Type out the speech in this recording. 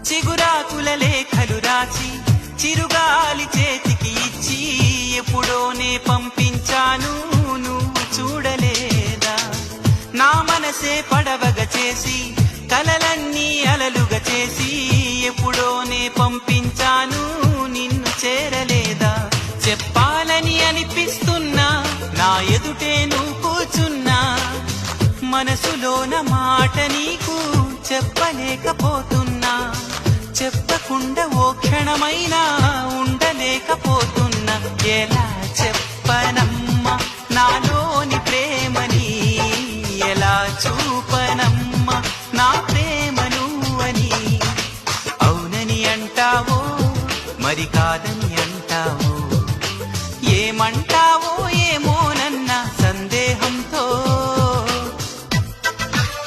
చిగురాకుల లేఖలు రాసి చిరుగాలి చేతికి ఇచ్చి ఎప్పుడోనే పంపించాను నువ్వు చూడలేదా నా మనసే పడవగా చేసి కలలన్నీ అలలుగా చేసి ఎప్పుడోనే పంపించాను నిన్ను చేరలేదా చెప్పాలని అనిపిస్తున్నా నా ఎదుటే నువ్వు కూర్చున్నా మనసులోన మాట నీకు చెప్పలేకపోతున్నా చెప్పకుండా ఓ క్షణమైనా ఉండలేకపోతున్నా ఎలా చెప్పనమ్మా నాలో